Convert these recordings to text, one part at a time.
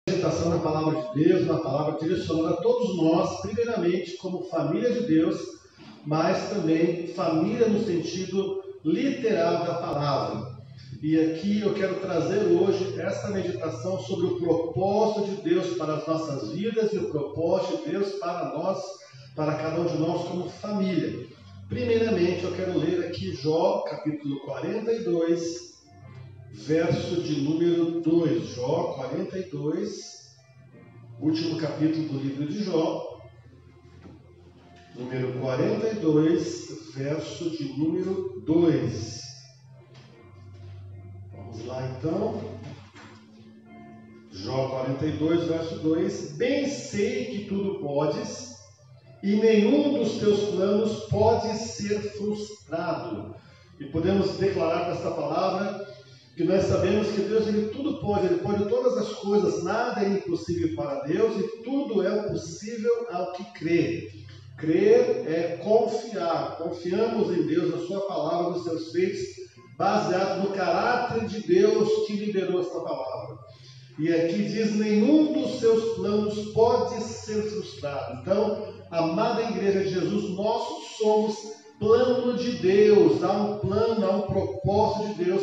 Meditação na palavra de Deus, na palavra direcionando a todos nós, primeiramente como família de Deus, mas também família no sentido literal da palavra. E aqui eu quero trazer hoje esta meditação sobre o propósito de Deus para as nossas vidas e o propósito de Deus para nós, para cada um de nós como família. Primeiramente eu quero ler aqui Jó, capítulo 42, verso de número 2, Jó 42, último capítulo do livro de Jó, número 42, verso de número 2. Vamos lá então. Jó 42, verso 2. Bem sei que tudo podes, e nenhum dos teus planos pode ser frustrado. E podemos declarar com esta palavra que nós sabemos que Deus ele tudo pode, Ele pode todas as coisas, nada é impossível para Deus e tudo é possível ao que crê. Crer é confiar, confiamos em Deus, na sua palavra, nos seus feitos, baseado no caráter de Deus que liberou esta palavra. E aqui diz, nenhum dos seus planos pode ser frustrado. Então, amada Igreja de Jesus, nós somos plano de Deus, há um plano, há um propósito de Deus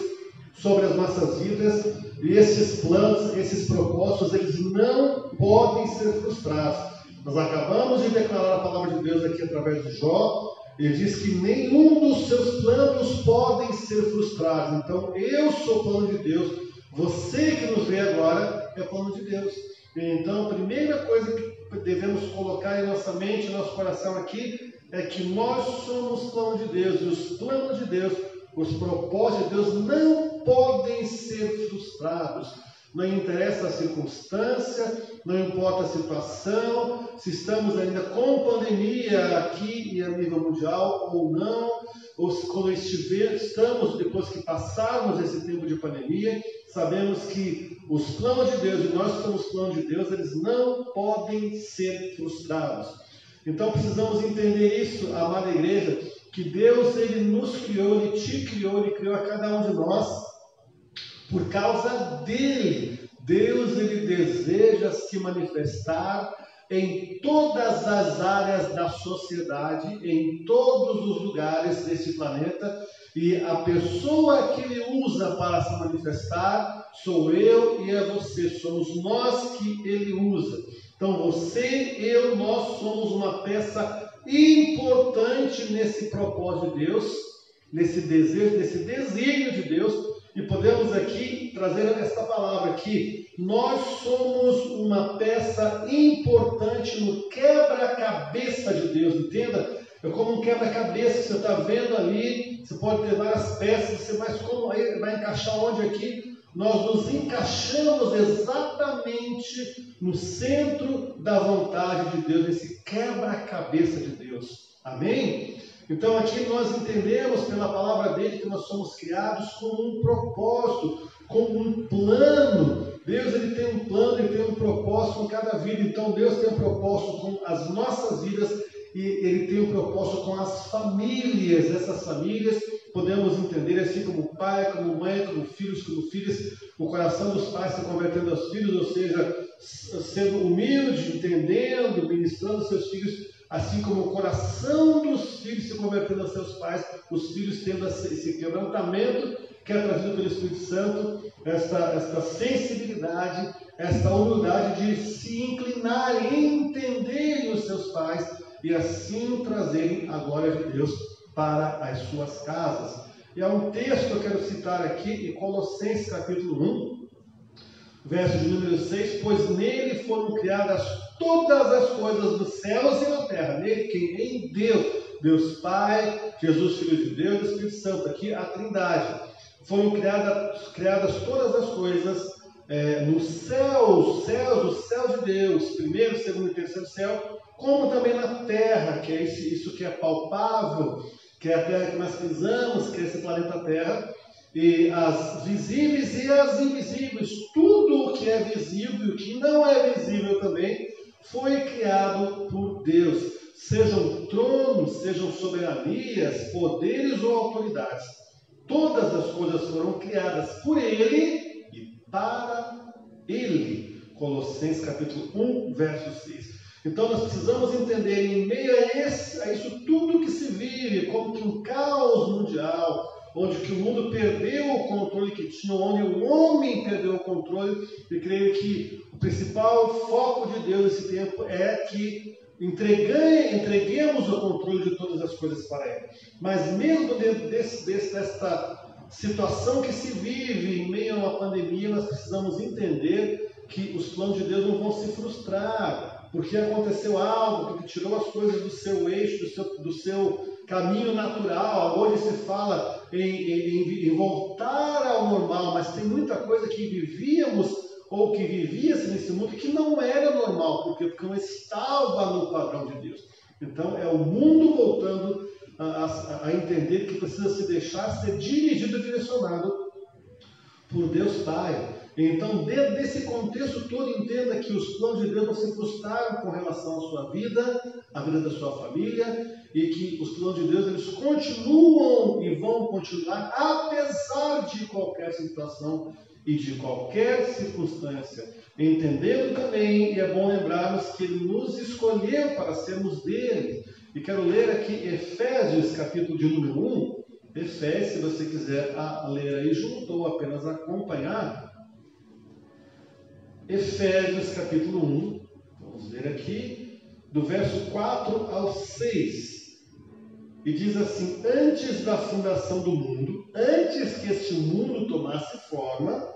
sobre as nossas vidas, e esses planos, esses propósitos, eles não podem ser frustrados. Nós acabamos de declarar a palavra de Deus aqui através de Jó. Ele diz que nenhum dos seus planos podem ser frustrados. Então, eu sou plano de Deus, você que nos vê agora é plano de Deus. Então, a primeira coisa que devemos colocar em nossa mente, em nosso coração aqui, é que nós somos plano de Deus, e os planos de Deus, os propósitos de Deus não podem ser frustrados. Não interessa a circunstância, não importa a situação, se estamos ainda com pandemia aqui e a nível mundial ou não, ou se quando estamos, depois que passarmos esse tempo de pandemia, sabemos que os planos de Deus, e nós somos planos de Deus, eles não podem ser frustrados. Então precisamos entender isso, amada igreja, que Deus ele nos criou, Ele te criou, Ele criou a cada um de nós por causa dele. Deus ele deseja se manifestar em todas as áreas da sociedade, em todos os lugares desse planeta, e a pessoa que ele usa para se manifestar sou eu e é você, somos nós que ele usa. Então você, eu, nós somos uma peça importante nesse propósito de Deus, nesse desejo, nesse desígnio de Deus, e podemos aqui trazer esta palavra aqui. Nós somos uma peça importante no quebra-cabeça de Deus, entenda? É como um quebra-cabeça que você está vendo ali, você pode ter várias peças, você vai encaixar onde aqui? Nós nos encaixamos exatamente no centro da vontade de Deus, nesse quebra-cabeça de Deus. Amém? Então aqui nós entendemos pela palavra dele que nós somos criados com um propósito, com um plano. Deus ele tem um plano, ele tem um propósito com cada vida. Então Deus tem um propósito com as nossas vidas e ele tem um propósito com as famílias. Essas famílias podemos entender assim como pai, como mãe, como filhos, o coração dos pais se convertendo aos filhos, ou seja, sendo humilde, entendendo, ministrando seus filhos, assim como o coração dos filhos se convertendo aos seus pais, os filhos tendo esse quebrantamento que é trazido pelo Espírito Santo, esta sensibilidade, esta humildade de se inclinarem, entenderem os seus pais e assim trazerem a glória de Deus para as suas casas. E há um texto que eu quero citar aqui, em Colossenses capítulo 1, verso de número 6, pois nele foram criadas todas as coisas dos céus e na terra. Nele quem? Em Deus. Deus Pai, Jesus Filho de Deus e Espírito Santo. Aqui a Trindade. Foram criadas todas as coisas nos céus, o céu de Deus, primeiro, segundo e terceiro céu, como também na terra, que é isso que é palpável, que é a terra que nós pisamos, que é esse planeta Terra, e as visíveis e as invisíveis, tudo o que é visível e o que não é visível também, foi criado por Deus. Sejam tronos, sejam soberanias, poderes ou autoridades. Todas as coisas foram criadas por Ele e para Ele. Colossenses capítulo 1, verso 6. Então nós precisamos entender, em meio a isso tudo que se vive, como que um caos mundial, onde que o mundo perdeu o controle que tinha, onde o homem perdeu o controle, eu creio que o principal foco de Deus nesse tempo é que entreguemos o controle de todas as coisas para Ele. Mas mesmo dentro desta situação que se vive em meio a uma pandemia, nós precisamos entender que os planos de Deus não vão se frustrar, porque aconteceu algo que tirou as coisas do seu eixo, do seu caminho natural. Hoje se fala em voltar ao normal, mas tem muita coisa que vivíamos ou que vivia-se nesse mundo que não era normal, porque não estava no padrão de Deus. Então é o mundo voltando a entender que precisa se deixar ser dirigido, direcionado por Deus Pai. Então, dentro desse contexto todo, entenda que os planos de Deus não se frustraram com relação à sua vida, à vida da sua família, e que os planos de Deus eles continuam e vão continuar, apesar de qualquer situação e de qualquer circunstância. Entendendo também, e é bom lembrarmos que Ele nos escolheu para sermos dele. E quero ler aqui Efésios, capítulo de número 1. Efésios, se você quiser ler aí junto ou apenas acompanhar. Efésios capítulo 1, vamos ler aqui, do verso 4 ao 6. E diz assim: antes da fundação do mundo, antes que este mundo tomasse forma,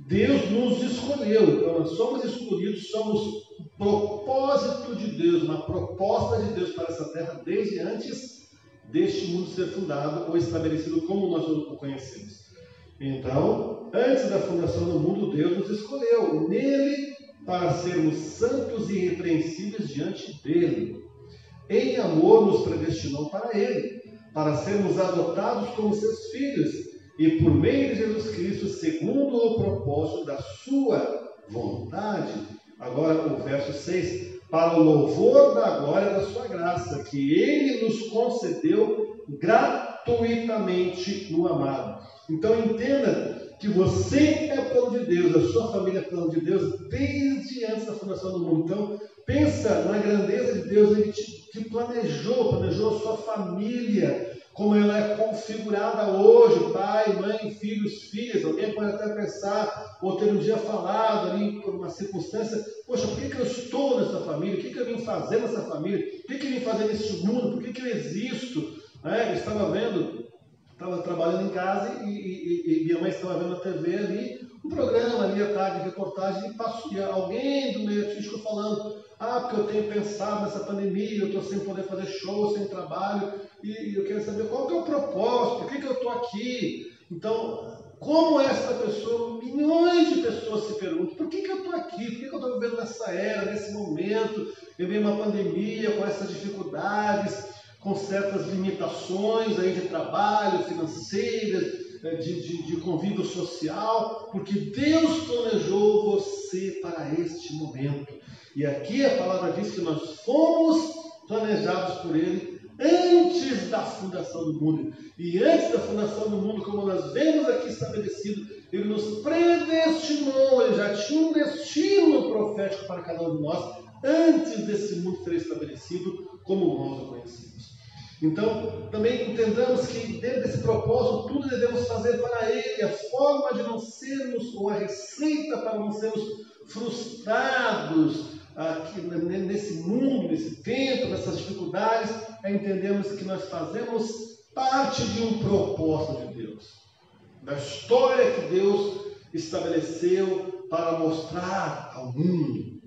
Deus nos escolheu. Então nós somos escolhidos, somos um propósito de Deus, uma proposta de Deus para essa terra, desde antes deste mundo ser fundado ou estabelecido como nós o conhecemos. Então, antes da fundação do mundo, Deus nos escolheu nele para sermos santos e irrepreensíveis diante dele. Em amor nos predestinou para ele, para sermos adotados como seus filhos, e por meio de Jesus Cristo, segundo o propósito da sua vontade. Agora o verso 6, para o louvor da glória da sua graça, que ele nos concedeu gratuitamente no amado. Então entenda que você é plano de Deus, a sua família é plano de Deus desde antes da fundação do mundo. Então pensa na grandeza de Deus. Ele te planejou a sua família, como ela é configurada hoje, pai, mãe, filhos, filhas. Alguém pode até pensar, ou ter um dia falado ali por uma circunstância: poxa, por que eu estou nessa família? O que eu vim fazer nessa família? O que eu vim fazer nesse mundo? Por que eu existo? Eu estava trabalhando em casa e minha mãe estava vendo na TV ali, um programa ali à tarde, reportagem, e alguém do meio artístico falando: porque eu tenho pensado nessa pandemia, eu estou sem poder fazer show, sem trabalho, e eu quero saber qual que é o propósito, por que eu estou aqui. Então, como essa pessoa, milhões de pessoas se perguntam: por que eu estou aqui? Por que eu estou vivendo nessa era, nesse momento, em meio a uma pandemia, com essas dificuldades, com certas limitações aí de trabalho, financeiras, de convívio social, porque Deus planejou você para este momento. E aqui a palavra diz que nós fomos planejados por Ele antes da fundação do mundo. E antes da fundação do mundo, como nós vemos aqui estabelecido, Ele nos predestinou, Ele já tinha um destino profético para cada um de nós, antes desse mundo ser estabelecido como nós o conhecemos. Então, também entendamos que dentro desse propósito, tudo devemos fazer para Ele. A forma de não sermos, ou a receita para não sermos frustrados aqui nesse mundo, nesse tempo, nessas dificuldades, é entendermos que nós fazemos parte de um propósito de Deus, da história que Deus estabeleceu para mostrar ao mundo.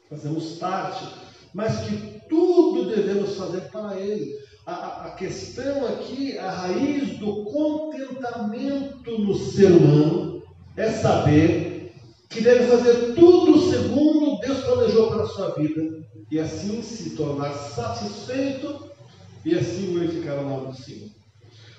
Fazemos parte, mas que tudo devemos fazer para Ele. A questão aqui, a raiz do contentamento no ser humano é saber que deve fazer tudo segundo Deus planejou para a sua vida, e assim se tornar satisfeito e assim glorificar o nome do Senhor.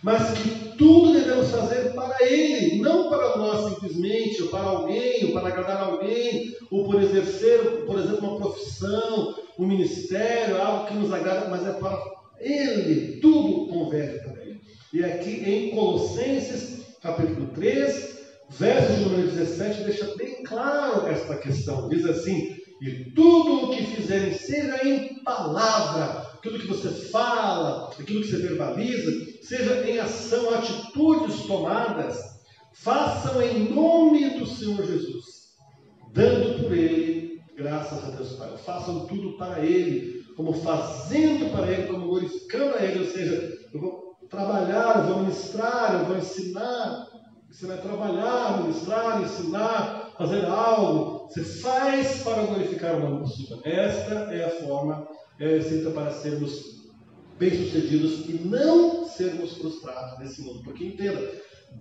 Mas que tudo devemos fazer para Ele, não para nós simplesmente, ou para alguém, ou para agradar alguém, ou por exercer, por exemplo, uma profissão, um ministério, algo que nos agrada, mas é para Ele, tudo converge para Ele. E aqui em Colossenses, capítulo 3, Verso de número 17 deixa bem claro esta questão. Diz assim: e tudo o que fizerem, seja em palavra, aquilo que você fala, aquilo que você verbaliza, seja em ação, atitudes tomadas, façam em nome do Senhor Jesus, dando por Ele graças a Deus Pai. Façam tudo para Ele, como fazendo para Ele, como glorificando a Ele. Ou seja, eu vou trabalhar, eu vou ministrar, eu vou ensinar. Você vai trabalhar, ministrar, ensinar, fazer algo. Você faz para glorificar o nome do Senhor. Esta é a forma, é a receita para sermos bem-sucedidos e não sermos frustrados nesse mundo. Porque entenda,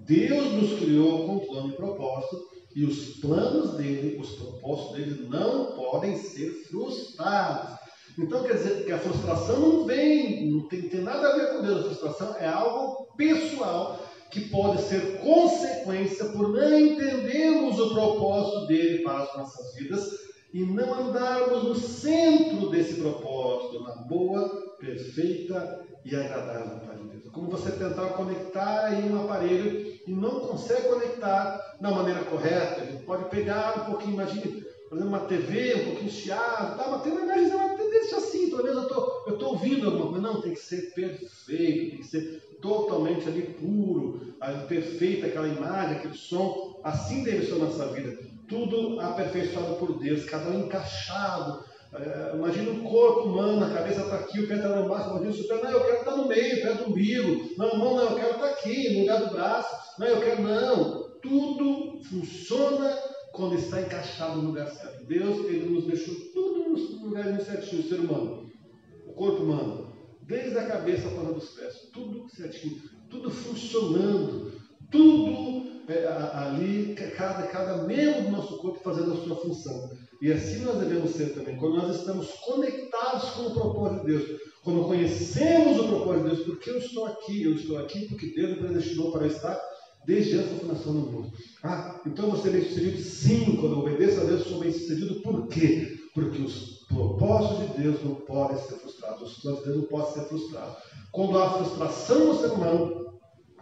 Deus nos criou com um plano e propósito, e os planos dele, os propósitos dele não podem ser frustrados. Então quer dizer que a frustração não tem nada a ver com Deus. A frustração é algo pessoal, que pode ser consequência por não entendermos o propósito dele para as nossas vidas e não andarmos no centro desse propósito, na boa, perfeita e agradável vontade de Deus. Como você tentar conectar aí um aparelho e não consegue conectar da maneira correta. Ele pode pegar um pouquinho, imagine, por exemplo, uma TV um pouquinho chiada, tá? Mas tem uma imagem, uma tendência assim, pelo menos eu estou ouvindo alguma coisa. Não, tem que ser perfeito, tem que ser totalmente ali puro, ali, perfeita aquela imagem, aquele som. Assim deve ser a nossa vida. Tudo aperfeiçoado por Deus, cada um encaixado. Imagina um corpo humano, a cabeça está aqui, o pé está no máximo, imagina o pé, não, eu quero estar no meio, perto do umbigo. Não, não, eu quero estar aqui, no lugar do braço. Não, eu quero, não. Tudo funciona quando está encaixado no lugar certo. Deus, Ele nos deixou tudo no lugar certinho, o ser humano, o corpo humano, desde a cabeça à ponta dos pés, tudo certinho, tudo funcionando, tudo ali, cada membro do nosso corpo fazendo a sua função. E assim nós devemos ser também, quando nós estamos conectados com o propósito de Deus, quando conhecemos o propósito de Deus. Porque eu estou aqui porque Deus me predestinou para estar desde antes da fundação do mundo. Então você é bem-sucedido? Sim, quando eu obedeço a Deus, sou bem-sucedido. Por quê? Porque os propósitos de Deus não podem ser frustrados, os planos de Deus não podem ser frustrados. Quando há frustração no ser humano,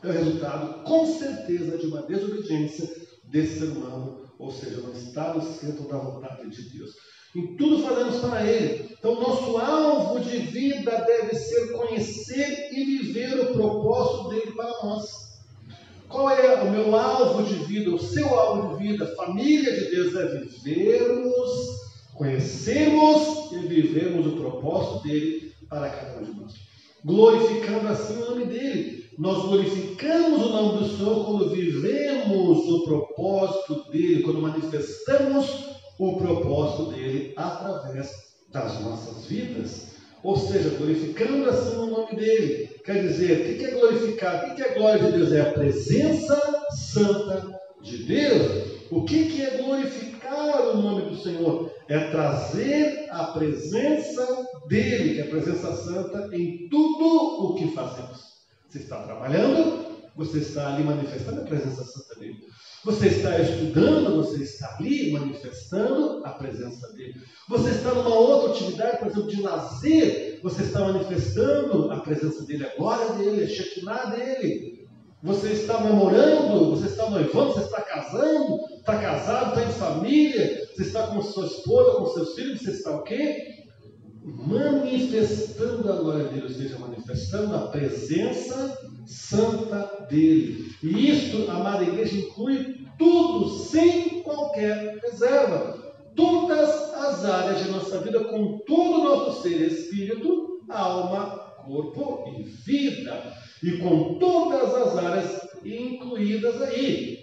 é o resultado, com certeza, de uma desobediência desse ser humano, ou seja, não está no centro da vontade de Deus. Em tudo fazemos para Ele. Então, nosso alvo de vida deve ser conhecer e viver o propósito dele para nós. Qual é o meu alvo de vida, o seu alvo de vida? Família de Deus é vivermos, conhecermos e vivermos o propósito dele para cada um de nós. Glorificando assim o nome dele. Nós glorificamos o nome do Senhor quando vivemos o propósito dele, quando manifestamos o propósito dele através das nossas vidas. Ou seja, glorificando assim o nome dele. Quer dizer, o que é glorificar? O que é a glória de Deus? É a presença santa de Deus. O que é glorificar o nome do Senhor? É trazer a presença dele, que é a presença santa, em tudo o que fazemos. Você está trabalhando, você está ali manifestando a presença santa dele. Você está estudando, você está ali manifestando a presença dele. Você está numa outra atividade, por exemplo, de lazer, você está manifestando a presença dele, a glória dele, a Shekinah dele. Você está namorando, você está noivando, você está casando, está casado, está em família, você está com sua esposa, com seus filhos, você está o quê? Manifestando a glória dele, ou seja, manifestando a presença santa dele. E isso, amada igreja, inclui tudo, sem qualquer reserva. Todas as áreas de nossa vida, com todo o nosso ser, espírito, alma, corpo e vida. E com todas as áreas incluídas aí.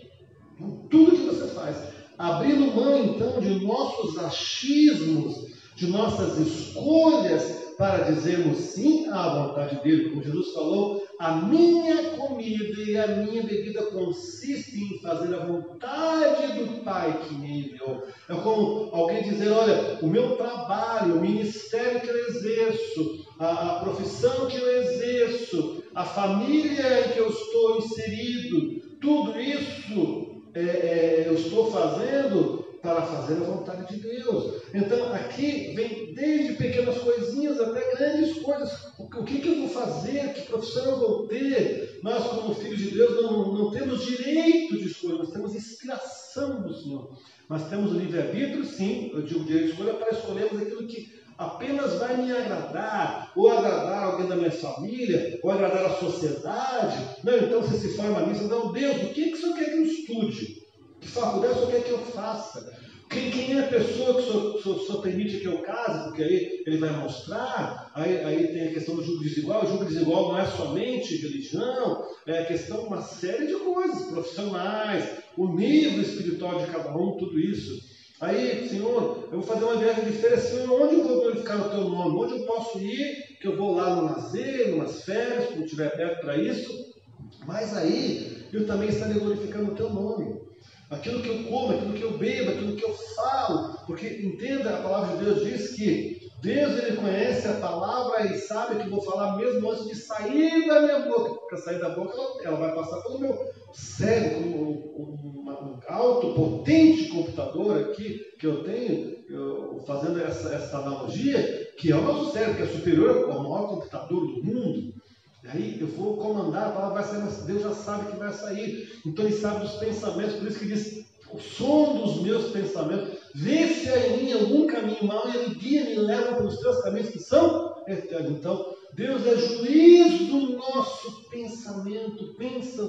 Tudo que você faz. Abrindo mão, então, de nossos achismos, de nossas escolhas, para dizermos sim à vontade dele. Como Jesus falou, a minha comida e a minha bebida consistem em fazer a vontade do Pai que me enviou. É como alguém dizer, olha, o meu trabalho, o ministério que eu exerço, a profissão que eu exerço, a família em que eu estou inserido, tudo isso eu estou fazendo para fazer a vontade de Deus. Então, aqui vem desde pequenas coisinhas até grandes coisas. O que eu vou fazer? Que profissão eu vou ter? Nós, como filhos de Deus, não temos direito de escolha, nós temos inspiração do Senhor. Nós temos o livre-arbítrio, sim, eu digo direito de escolha, para escolhermos aquilo que apenas vai me agradar, ou agradar alguém da minha família, ou agradar a sociedade. Não, então você se forma nisso. Não, Deus, o que o Senhor quer que eu estude? Que faculdade o Senhor quer que eu faça? Quem é a pessoa que o Senhor permite que eu case? Porque aí ele vai mostrar. Aí tem a questão do julgo desigual. O julgo desigual não é somente religião, é a questão de uma série de coisas, profissionais, o nível espiritual de cada um, tudo isso. Aí, Senhor, eu vou fazer uma viagem de férias, Senhor, onde eu vou glorificar o Teu nome? Onde eu posso ir? Que eu vou lá no lazer, numas férias, quando estiver perto para isso. Mas aí, eu também estarei glorificando o Teu nome. Aquilo que eu como, aquilo que eu bebo, aquilo que eu falo. Porque, entenda, a palavra de Deus diz que Deus, Ele conhece a palavra e sabe que eu vou falar mesmo antes de sair da minha boca. Porque sair da boca, ela vai passar pelo meu cérebro, um alto, potente computador aqui que eu tenho, fazendo essa analogia, que é o nosso cérebro, que é superior ao maior computador do mundo. E aí eu vou comandar, a palavra vai sair, mas Deus já sabe que vai sair. Então Ele sabe dos pensamentos, por isso que diz, o som dos meus pensamentos, vê se há em mim algum caminho mau e Ele guia-me e leva pelos teus caminhos que são eternos. Então, Deus é juiz do nosso pensamento. Pensa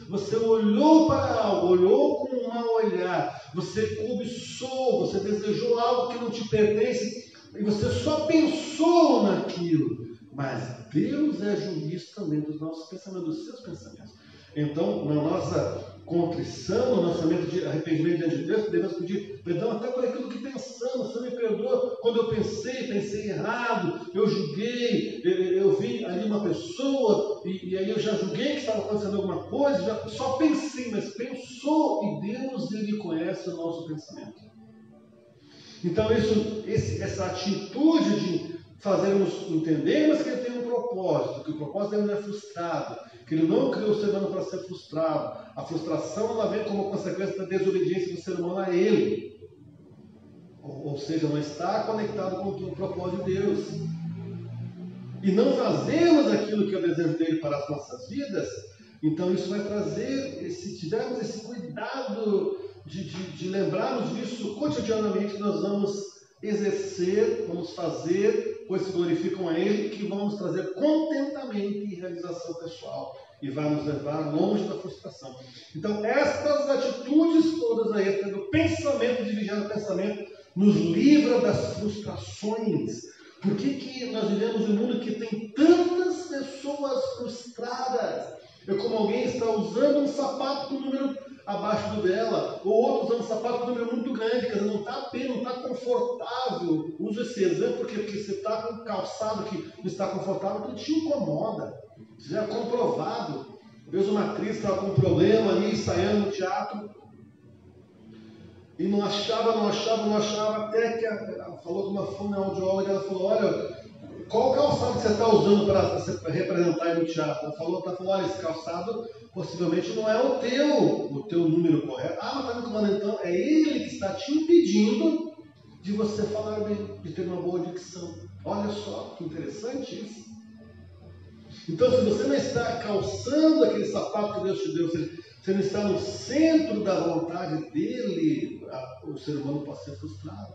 você olhou para algo, olhou com um mau olhar, você cobiçou, você desejou algo que não te pertence e você só pensou naquilo. Mas Deus é juiz também dos nossos pensamentos, dos seus pensamentos. Então, na nossa contrição, no nosso momento de arrependimento diante de Deus, devemos pedir perdão até por aquilo que pensamos. Você me perdoa quando eu pensei errado, eu julguei, eu vi ali uma pessoa e aí eu já julguei que estava acontecendo alguma coisa, só pensei, mas pensou, e Deus, Ele conhece o nosso pensamento. Então, essa atitude de fazermos entendermos que Ele tem um propósito, que o propósito dele não é frustrado, que Ele não criou o ser humano para ser frustrado. A frustração ela vem como consequência da desobediência do ser humano a Ele. Ou seja, não está conectado com o propósito de Deus. E não fazemos aquilo que é o desejo dele para as nossas vidas, então isso vai trazer, se tivermos esse cuidado de lembrarmos disso cotidianamente, nós vamos exercer, vamos fazer coisas que glorificam a Ele, que vão nos trazer contentamento e realização pessoal e vai nos levar longe da frustração. Então, estas atitudes todas aí, tendo pensamento, de vigiar o pensamento, nos livra das frustrações. Por que nós vivemos em um mundo que tem tantas pessoas frustradas? É como alguém está usando um sapato com o número abaixo do dela, ou outro usando um sapato com um número muito grande, quer dizer, não está bem, não está confortável. Uso esse exemplo porque você está com um calçado que não está confortável, que te incomoda. Isso já é comprovado. Eu vejo uma atriz que estava com um problema ali, ensaiando no teatro, e não achava, até que ela falou com uma fonoaudióloga, ela falou, olha, qual calçado que você está usando para você representar aí no teatro? Ela falou, olha, esse calçado possivelmente não é o teu número correto. Ah, mas está me incomodando, então é ele que está te impedindo de você falar bem, de ter uma boa dicção. Olha só, que interessante isso. Então, se você não está calçando aquele sapato que Deus te deu, você não está no centro da vontade dele, o ser humano pode ser frustrado.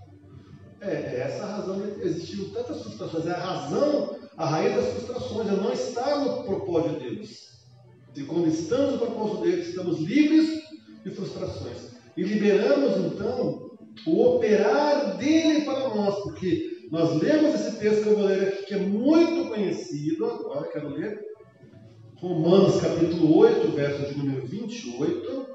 É essa a razão de existir tantas frustrações. É a raiz das frustrações, é não estar no propósito de Deus. E quando estamos no propósito dele, estamos livres de frustrações. E liberamos, então, o operar dele para nós, porque nós lemos esse texto que eu vou ler aqui, que é muito conhecido. Agora quero ler Romanos capítulo 8, verso de número 28.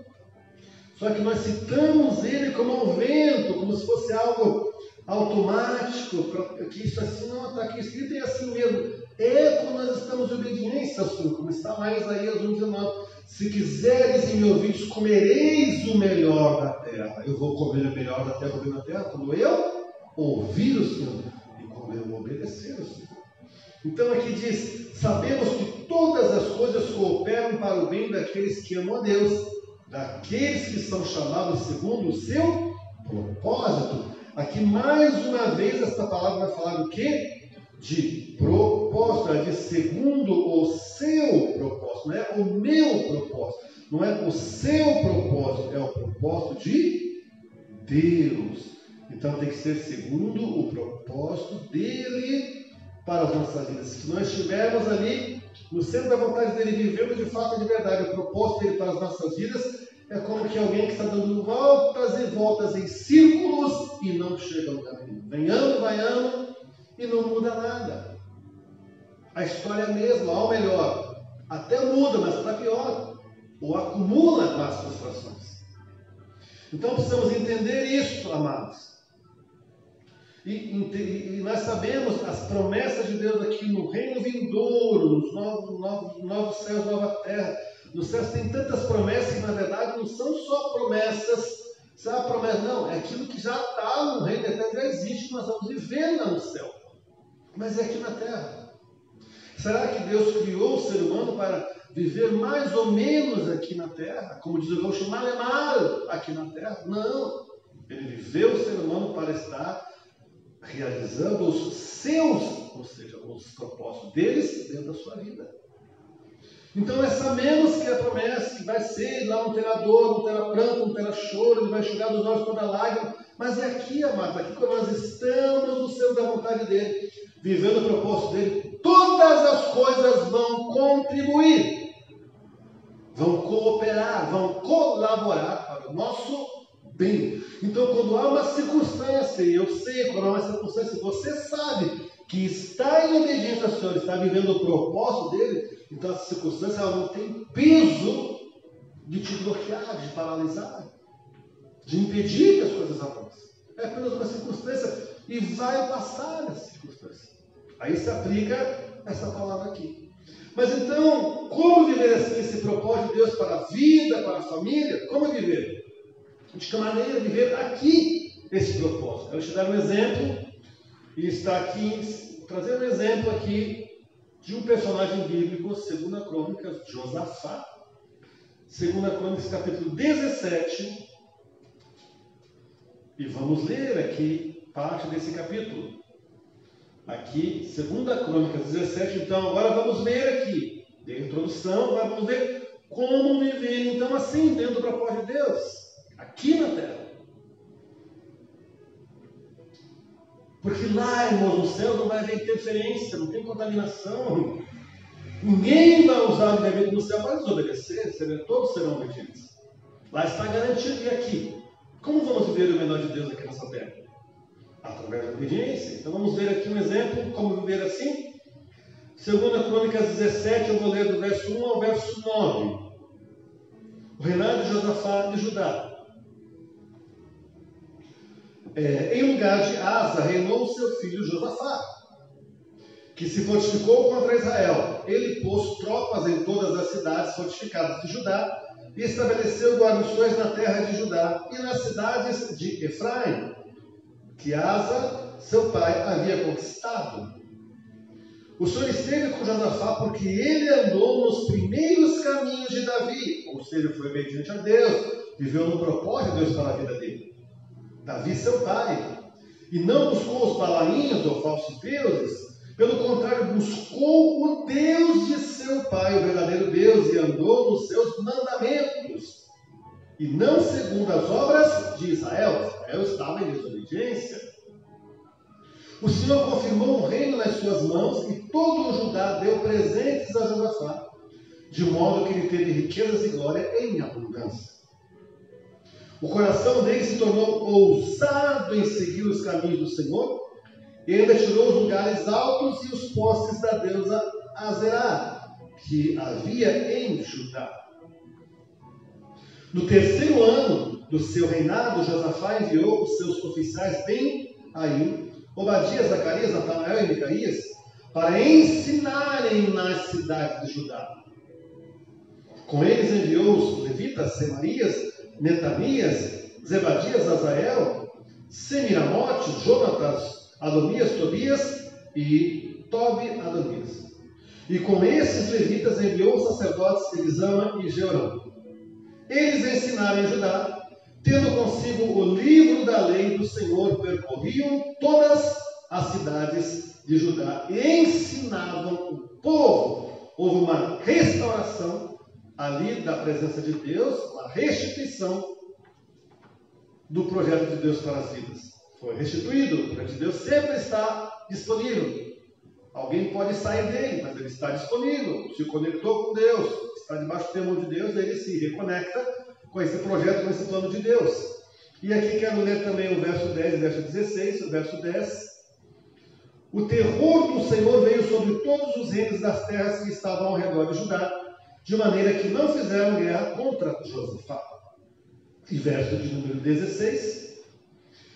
Só que nós citamos ele como um vento, como se fosse algo automático, que isso assim não está aqui escrito, é assim mesmo. É como nós estamos em obediência ao Senhor, como está lá em Isaías 1,19. Se quiseres e me ouvides, comereis o melhor da terra. Eu vou comer o melhor da terra, comer na terra, quando eu ouvir o Senhor e quando eu obedecer o Senhor. Então aqui diz, sabemos que todas as coisas cooperam para o bem daqueles que amam a Deus, daqueles que são chamados segundo o seu propósito. Aqui, mais uma vez, esta palavra vai falar do quê? De propósito, é de segundo o seu propósito, não é o meu propósito, não é o seu propósito, é o propósito de Deus. Então tem que ser segundo o propósito dele para as nossas vidas. Se nós estivermos ali no centro da vontade dele, vivendo de fato de verdade o propósito dele para as nossas vidas, é como que alguém que está dando voltas e voltas em círculos e não chega a lugar nenhum. Vem ano, vai ano e não muda nada. A história é a mesma, ou melhor, até muda, mas para pior, ou acumula mais frustrações. Então precisamos entender isso, amados. E nós sabemos as promessas de Deus aqui no reino vindouro, nos novos céus, nova terra. Nos céus tem tantas promessas que na verdade não são só promessas. Não, é aquilo que já está no reino eterno, já existe, nós vamos viver lá no céu. Mas é aqui na terra. Será que Deus criou o ser humano para viver mais ou menos aqui na terra? Como diz o gaúcho, mal aqui na terra? Não. Ele viveu o ser humano para estar realizando os seus, ou seja, os propósitos deles dentro da sua vida. Então nós sabemos que a promessa que vai ser, lá não terá dor, não terá pranto, não terá choro, ele vai enxugar dos olhos toda lágrima, mas é aqui, amados, aqui quando nós estamos no centro da vontade dele, vivendo o propósito dele, todas as coisas vão contribuir, vão cooperar, vão colaborar para o nosso bem. Então quando há uma circunstância, e eu sei, quando há uma circunstância, você sabe que está em obediência ao Senhor, está vivendo o propósito dele, então essa circunstância ela não tem peso de te bloquear, de paralisar, de impedir que as coisas avancem. É apenas uma circunstância e vai passar essa circunstância. Aí se aplica essa palavra aqui. Mas então, como viver assim esse propósito de Deus para a vida, para a família? Como viver? De que maneira viver aqui esse propósito? Eu vou te dar um exemplo. E está aqui, trazendo um exemplo aqui de um personagem bíblico, 2 Crônicas, Josafá. 2 Crônicas, capítulo 17. E vamos ler aqui parte desse capítulo. Aqui, 2 Crônicas 17. Então, agora vamos ver aqui, de introdução, agora vamos ver como viver, então, assim, dentro do propósito de Deus, aqui na terra. Porque lá, irmãos, no céu não vai haver interferência, não tem contaminação. Ninguém vai usar o livre-arbítrio no céu para desobedecer, todos serão obedientes. Lá está garantido. E aqui? Como vamos viver o menor de Deus aqui nessa terra? Através da obediência. Então vamos ver aqui um exemplo, como viver assim. 2 Crônicas 17, eu vou ler do verso 1 ao verso 9. O reinado de Josafá de Judá. Em lugar de Asa, reinou seu filho Josafá, que se fortificou contra Israel. Ele pôs tropas em todas as cidades fortificadas de Judá e estabeleceu guarnições na terra de Judá e nas cidades de Efraim, que Asa, seu pai, havia conquistado. O Senhor esteve com Josafá porque ele andou nos primeiros caminhos de Davi, ou seja, foi obediente a Deus, viveu no propósito de Deus para a vida dele. Davi, seu pai, e não buscou os balaíns ou falsos deuses, pelo contrário, buscou o Deus de seu pai, o verdadeiro Deus, e andou nos seus mandamentos, e não segundo as obras de Israel. Israel estava em desobediência. O Senhor confirmou um reino nas suas mãos, e todo o Judá deu presentes a Josafá, de modo que ele teve riquezas e glória em abundância. O coração dele se tornou ousado em seguir os caminhos do Senhor, e ainda tirou os lugares altos e os postes da deusa Azerá, que havia em Judá. No terceiro ano do seu reinado, Josafá enviou os seus oficiais Ben-Aim, Obadias, Zacarias, Natanael e Micaías, para ensinarem nas cidades de Judá. Com eles enviou os levitas Semarias, Netanias, Zebadias, Azael, Semiramote, Jonatas, Adonias, Tobias e Tobi-Adonias. E com esses levitas enviou os sacerdotes Elisama e Jeorão. Eles ensinaram em Judá, tendo consigo o livro da lei do Senhor, percorriam todas as cidades de Judá e ensinavam o povo. Houve uma restauração ali da presença de Deus, uma restituição do projeto de Deus para as vidas. Foi restituído, o projeto de Deus sempre está disponível. Alguém pode sair dele, mas ele está disponível, se conectou com Deus, está debaixo do temor de Deus, ele se reconecta com esse projeto, com esse plano de Deus. E aqui quero ler também o verso 10 e o verso 16, o verso 10. O terror do Senhor veio sobre todos os reinos das terras que estavam ao redor de Judá, de maneira que não fizeram guerra contra Josafá. E verso de número 16.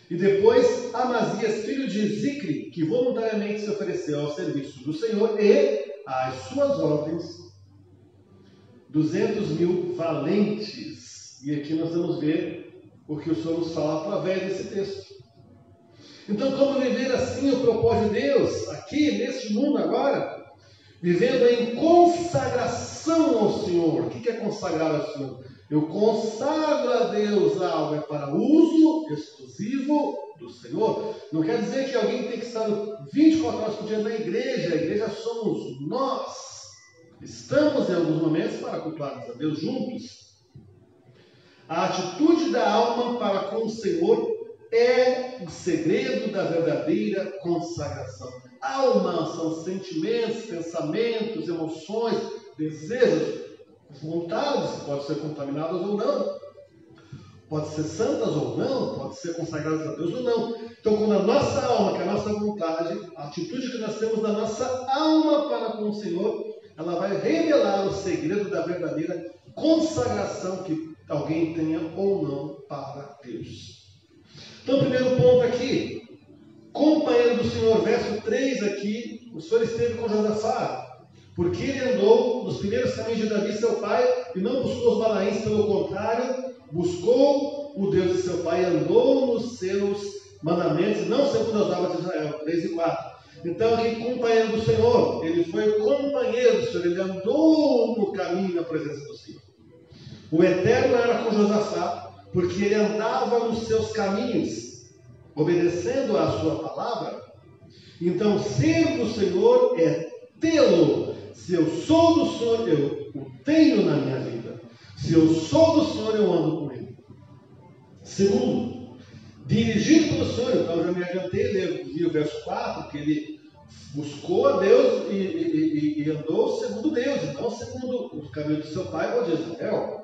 E depois Amazias, filho de Zicri, que voluntariamente se ofereceu ao serviço do Senhor e às suas ordens, 200.000 valentes. E aqui nós vamos ver o que o Senhor nos fala através desse texto. Então, como viver assim o propósito de Deus, aqui, neste mundo agora, vivendo em consagração ao Senhor. O que é consagrar ao Senhor? Eu consagro a Deus algo, é para uso exclusivo do Senhor. Não quer dizer que alguém tem que estar 24 horas por dia na igreja. A igreja somos nós. Estamos em alguns momentos para cultuarmos a Deus juntos. A atitude da alma para com o Senhor é o segredo da verdadeira consagração. Alma são sentimentos, pensamentos, emoções, desejos, vontades, que podem ser contaminadas ou não, pode ser santas ou não, pode ser consagradas a Deus ou não. Então, quando a nossa alma, que é a nossa vontade, a atitude que nós temos da nossa alma para com o Senhor, ela vai revelar o segredo da verdadeira consagração que alguém tenha ou não para Deus. Então, primeiro ponto aqui, companheiro do Senhor, verso 3 aqui, o Senhor esteve com Josafá, porque ele andou nos primeiros caminhos de Davi, seu pai, e não buscou os Balaíns, pelo contrário, buscou o Deus de seu pai e andou nos seus mandamentos, não segundo as obras de Israel, 3 e 4. Então, aqui, companheiro do Senhor, ele foi companheiro do Senhor, ele andou no caminho na presença do Senhor. O Eterno era com Josafá, porque ele andava nos seus caminhos, obedecendo à sua palavra. Então, ser do Senhor é tê-lo. Se eu sou do Senhor, eu o tenho na minha vida. Se eu sou do Senhor, eu ando com Ele. Segundo, dirigido pelo Senhor. Então, eu já me adiantei, vi o verso 4, que ele buscou a Deus e andou segundo Deus, e não segundo o caminho do seu pai ou de Israel.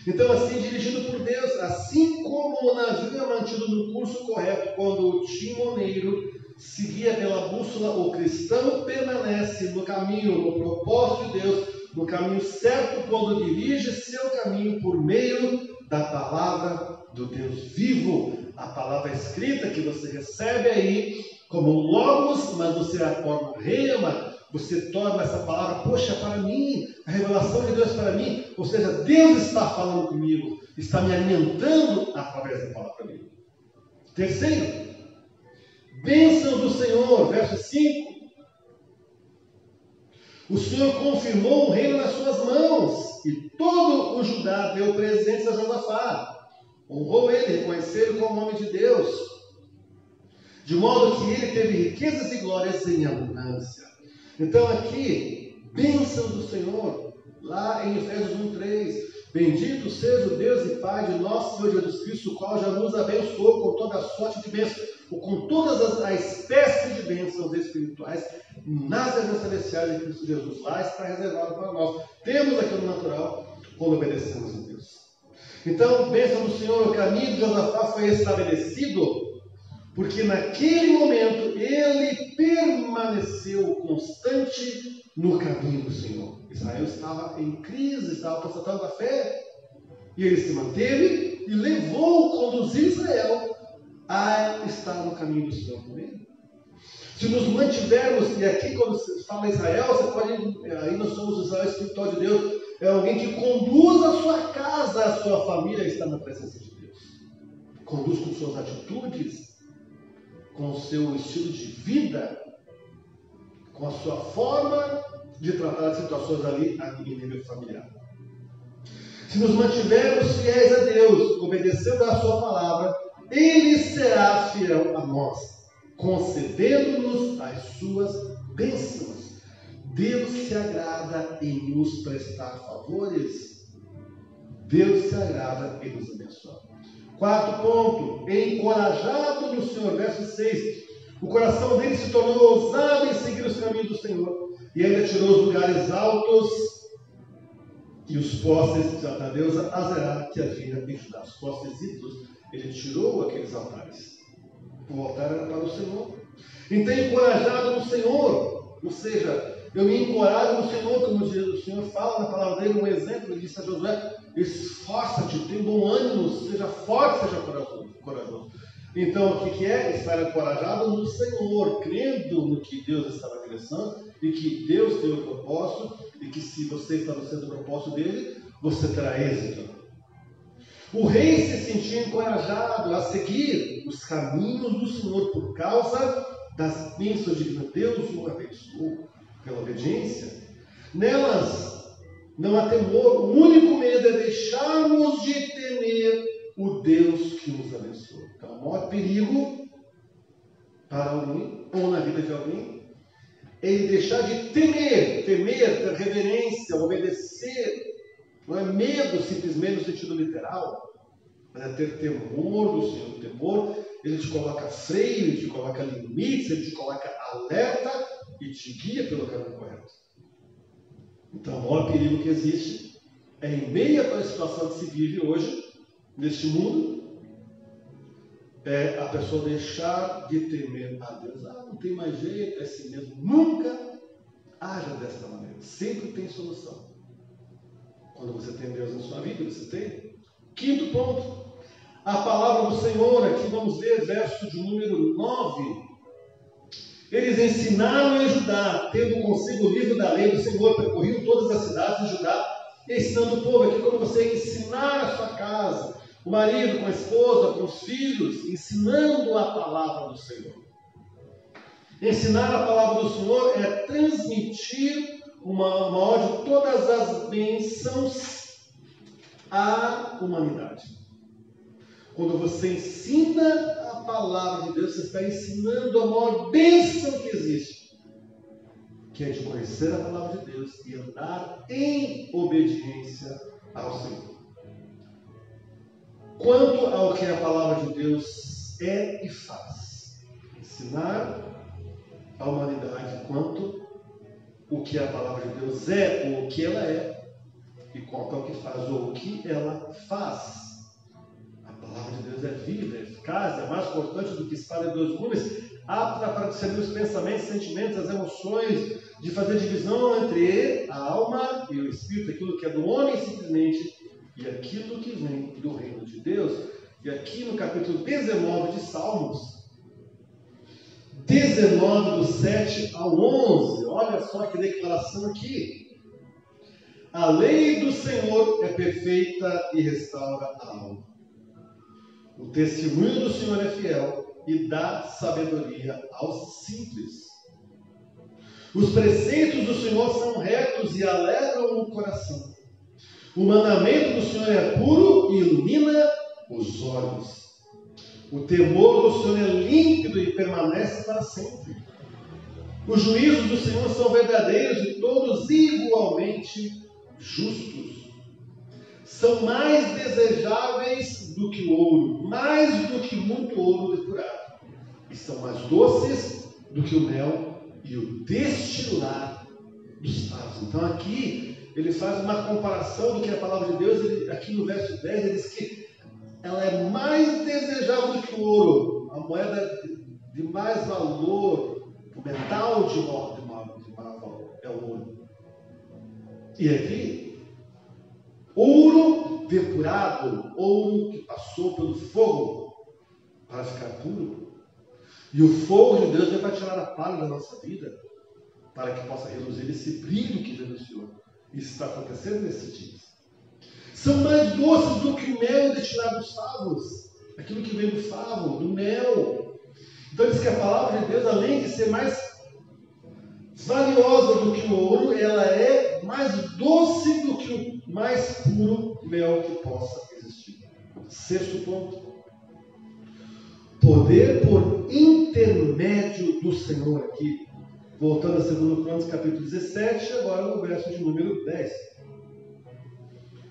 Então, assim, dirigido por Deus, assim como o navio é mantido no curso correto quando o timoneiro seguia pela bússola, o cristão permanece no caminho, no propósito de Deus, no caminho certo quando dirige seu caminho por meio da palavra do Deus vivo, a palavra escrita que você recebe aí como logos, mas você a torna rema, você torna essa palavra, poxa, para mim, a revelação de Deus para mim, ou seja, Deus está falando comigo, está me alimentando através da palavra para mim. Terceiro, bênção do Senhor, verso 5. O Senhor confirmou o reino nas suas mãos, e todo o Judá deu presentes a Josafá. Honrou ele, reconheceu ele como homem de Deus, de modo que ele teve riquezas e glórias em abundância. Então aqui, bênção do Senhor, lá em Efésios 1:3. Bendito seja o Deus e Pai de nosso Senhor Jesus Cristo, o qual já nos abençoou com toda a sorte de bênçãos, ou com todas as espécies de bênçãos espirituais nas regiões celestiais em Cristo Jesus. Lá está reservado para nós. Temos aqui no natural quando obedecemos a Deus. Então, bênção do Senhor, o caminho de Josafá foi estabelecido, porque naquele momento ele permaneceu constante no caminho do Senhor. Israel estava em crise, estava constatando a fé, e ele se manteve e conduziu Israel a estar no caminho do Senhor também. Se nos mantivermos, e aqui quando se fala Israel, você pode, aí nós somos o Israel espiritual de Deus, é alguém que conduz a sua casa, a sua família a estar na presença de Deus. Conduz com suas atitudes, com o seu estilo de vida, com a sua forma de tratar as situações ali em nível familiar. Se nos mantivermos fiéis a Deus, obedecendo à sua palavra, Ele será fiel a nós, concedendo-nos as suas bênçãos. Deus se agrada em nos prestar favores. Deus se agrada em nos abençoar. Quarto ponto, encorajado no Senhor, verso 6. O coração dele se tornou ousado em seguir os caminhos do Senhor, e ainda tirou os lugares altos e os postes da deusa Azerá que havia em Judá. Os postes ídolos, ele tirou aqueles altares. O altar era para o Senhor. Então, encorajado no Senhor, ou seja, eu me encorajo no Senhor, como o Senhor fala na palavra dele, um exemplo, ele disse a Josué: esforça-te, tenha bom ânimo, seja forte, seja corajoso. Então, o que é? Estar encorajado no Senhor, crendo no que Deus está na direção, e que Deus tem o propósito, e que se você está no centro do propósito dele, você terá êxito. O rei se sentia encorajado a seguir os caminhos do Senhor por causa das bênçãos de Deus o abençoou pela obediência. Nelas não há temor, o único medo é deixarmos de temer o Deus que nos abençoou. Então, o maior perigo para alguém, ou na vida de alguém, é ele deixar de temer, ter reverência, obedecer. Não é medo simplesmente no sentido literal, mas é ter temor do Senhor. O temor, ele te coloca freio, ele te coloca limites, ele te coloca alerta e te guia pelo caminho correto. Então, o maior perigo que existe é, em meio a situação que se vive hoje, neste mundo, é a pessoa deixar de temer a Deus. Não tem mais jeito, é assim mesmo. Nunca haja desta maneira. Sempre tem solução. Quando você tem Deus na sua vida, você tem. Quinto ponto, a palavra do Senhor. Aqui vamos ver verso de número 9. Eles ensinaram em Judá, tendo consigo o livro da lei do Senhor, percorriam todas as cidades de Judá, ensinando o povo. Aqui quando você ensinar a sua casa, o marido com a esposa, com os filhos, ensinando a palavra do Senhor. Ensinar a palavra do Senhor é transmitir uma maior de todas as bênçãos à humanidade. Quando você ensina a palavra de Deus, você está ensinando a maior bênção que existe, que é de conhecer a palavra de Deus e andar em obediência ao Senhor. Quanto ao que a palavra de Deus é e faz, ensinar a humanidade quanto o que a palavra de Deus é, ou o que ela é, e quanto ao que faz, ou o que ela faz. A palavra de Deus é viva, é eficaz, é mais cortante do que espada de dois gumes, apta para discernir os pensamentos, sentimentos, as emoções, de fazer divisão entre a alma e o espírito, aquilo que é do homem simplesmente, e aquilo que vem do reino de Deus. E aqui no capítulo 19 de Salmos, 19 do 7 ao 11, olha só que declaração aqui. A lei do Senhor é perfeita e restaura a alma. O testemunho do Senhor é fiel e dá sabedoria aos simples. Os preceitos do Senhor são retos e alegram o coração. O mandamento do Senhor é puro e ilumina os olhos. O temor do Senhor é límpido e permanece para sempre. Os juízos do Senhor são verdadeiros e todos igualmente justos. São mais desejáveis do que o ouro, mais do que muito ouro depurado. E são mais doces do que o mel e o destilar dos favos. Então aqui ele faz uma comparação do que é a palavra de Deus. Aqui no verso 10 ele diz que ela é mais desejável do que o ouro, a moeda de mais valor, o metal de maior valor é o ouro. E aqui, ouro depurado, ouro que passou pelo fogo para ficar puro. E o fogo de Deus vem para tirar a palha da nossa vida, para que possa reduzir esse brilho que vem do Senhor. Isso está acontecendo nesses dias. São mais doces do que o mel destilado dos favos. Aquilo que vem do favo, do mel. Então diz que a palavra de Deus, além de ser mais valiosa do que o ouro, ela é mais doce do que o mais puro mel que possa existir. Sexto ponto. Poder por intermédio do Senhor aqui. Voltando a 2 Crônicas, capítulo 17, agora no verso de número 10.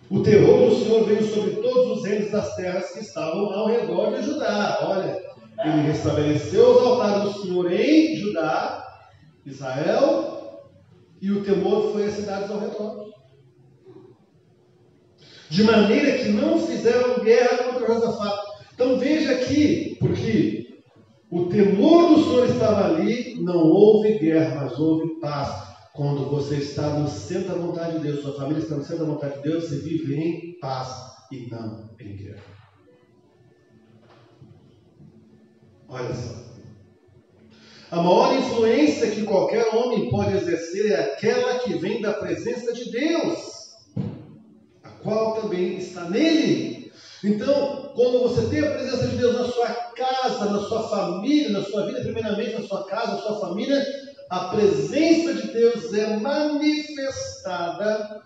O terror do Senhor veio sobre todos os reinos das terras que estavam ao redor de Judá. Olha, ele restabeleceu os altares do Senhor em Judá, Israel, e o temor foi às cidades ao redor. De maneira que não fizeram guerra contra Josafá. Então veja aqui, porque o temor do Senhor estava ali, não houve guerra, mas houve paz. Quando você está no centro da vontade de Deus, sua família está no centro da vontade de Deus, você vive em paz e não em guerra. Olha só. A maior influência que qualquer homem pode exercer é aquela que vem da presença de Deus, a qual também está nele. Então, quando você tem a presença de Deus na sua casa, na sua família, na sua vida, primeiramente na sua casa, na sua família, a presença de Deus é manifestada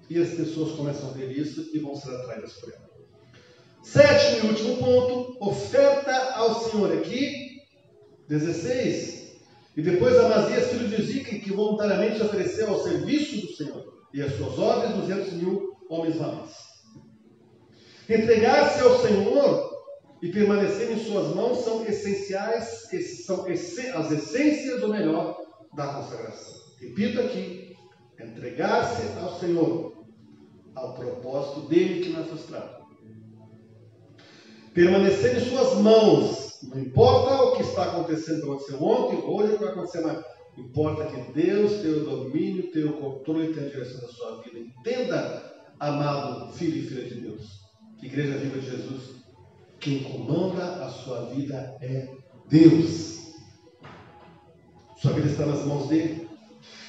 e as pessoas começam a ver isso e vão ser atraídas por ela. Sétimo e último ponto, oferta ao Senhor aqui, 16. E depois Amazias, filho de Zica, que voluntariamente se ofereceu ao serviço do Senhor, e as suas obras 200.000 homens valentes. Entregar-se ao Senhor e permanecer em suas mãos são essenciais, são as essências do melhor da consagração. Repito aqui, entregar-se ao Senhor, ao propósito dele que não é frustrado. Permanecer em suas mãos, não importa o que está acontecendo, que aconteceu ontem, hoje, o que vai acontecer mais. Importa que Deus tenha o domínio, tenha o controle, tenha a direção da sua vida. Entenda, amado filho e filha de Deus, Igreja Viva de Jesus, quem comanda a sua vida é Deus. Sua vida está nas mãos dele.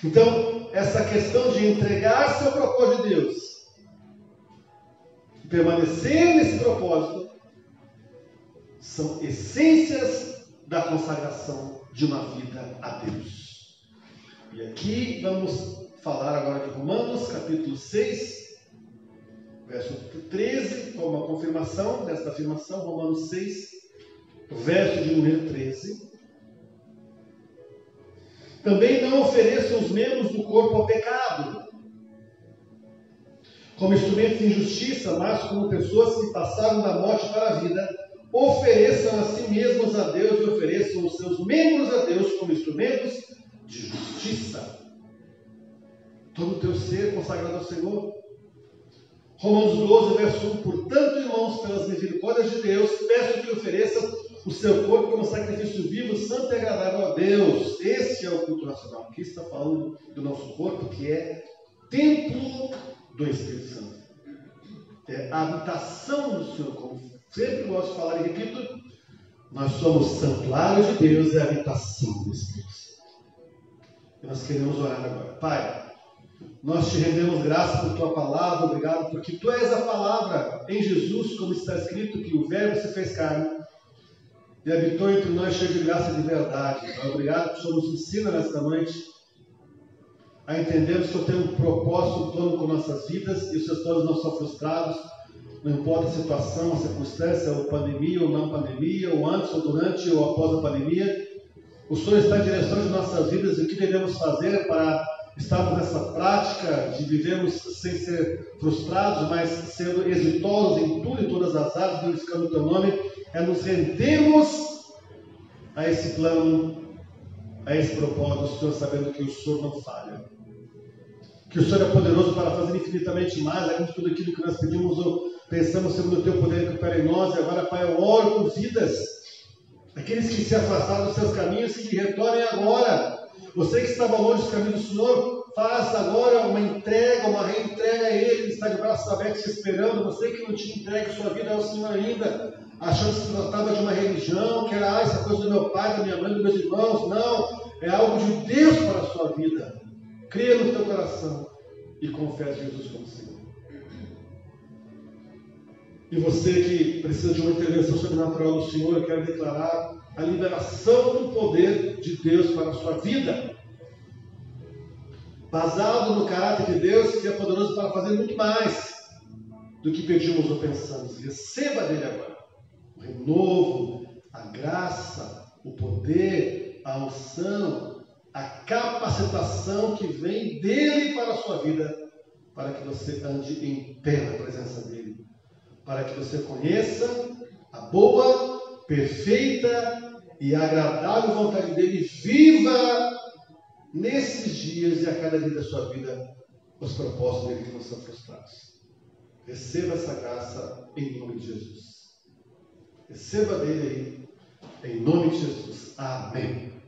Então, essa questão de entregar-se ao propósito de Deus, permanecer nesse propósito, são essências da consagração de uma vida a Deus. E aqui vamos falar agora de Romanos, capítulo 6, verso 13, como uma confirmação desta afirmação, Romanos 6, verso de número 13. Também não ofereçam os membros do corpo ao pecado, como instrumentos de injustiça, mas como pessoas que passaram da morte para a vida, ofereçam a si mesmos a Deus e ofereçam os seus membros a Deus como instrumentos de justiça. Todo o teu ser consagrado ao Senhor. Romanos 12, verso 1. Portanto, irmãos, pelas misericórdias de Deus, peço que ofereçam o seu corpo como sacrifício vivo, santo e agradável a Deus. Este é o culto nacional. Aqui está falando do nosso corpo, que é templo do Espírito Santo. É a habitação do Senhor, como sempre gosto de falar e repito, nós somos santuário de Deus e a habitação do Espírito Santo. E nós queremos orar agora. Pai, nós te rendemos graças por tua palavra, obrigado, porque tu és a palavra em Jesus, como está escrito, que o Verbo se fez carne e habitou entre nós cheio de graça e de verdade. Então, obrigado que o Senhor nos ensina nesta noite a entendermos que o Senhor tem um propósito, um plano com nossas vidas, e os seus planos não são frustrados, não importa a situação, a circunstância, ou pandemia ou não pandemia, ou antes ou durante ou após a pandemia. O Senhor está em direção de nossas vidas e o que devemos fazer para estarmos nessa prática de vivermos sem ser frustrados, mas sendo exitosos em tudo e todas as áreas, glorificando o teu nome, é nos rendermos a esse plano, a esse propósito, Senhor, sabendo que o Senhor não falha. Que o Senhor é poderoso para fazer infinitamente mais, além de tudo aquilo que nós pedimos ou pensamos segundo o teu poder que opera em nós. E agora, Pai, eu oro por vidas, aqueles que se afastaram dos seus caminhos, que retornem agora. Você que estava longe dos caminhos do Senhor, faça agora uma entrega, uma reentrega a Ele, que está de braços abertos te esperando. Você que não tinha entregue sua vida ao Senhor ainda, achando que se tratava de uma religião, que era essa coisa do meu pai, da minha mãe, dos meus irmãos. Não, é algo de Deus para a sua vida. Creia no teu coração e confesse Jesus como Senhor. E você que precisa de uma intervenção sobrenatural do Senhor, eu quero declarar a liberação do poder de Deus para a sua vida. basado no caráter de Deus, que é poderoso para fazer muito mais do que pedimos ou pensamos. Receba dele agora o renovo, a graça, o poder, a unção, a capacitação que vem dele para a sua vida, para que você ande em pé na presença dele, para que você conheça a boa, perfeita e agradável vontade dele, viva nesses dias e a cada dia da sua vida os propósitos dele que não são frustrados. Receba essa graça em nome de Jesus. Receba dele aí, em nome de Jesus. Amém.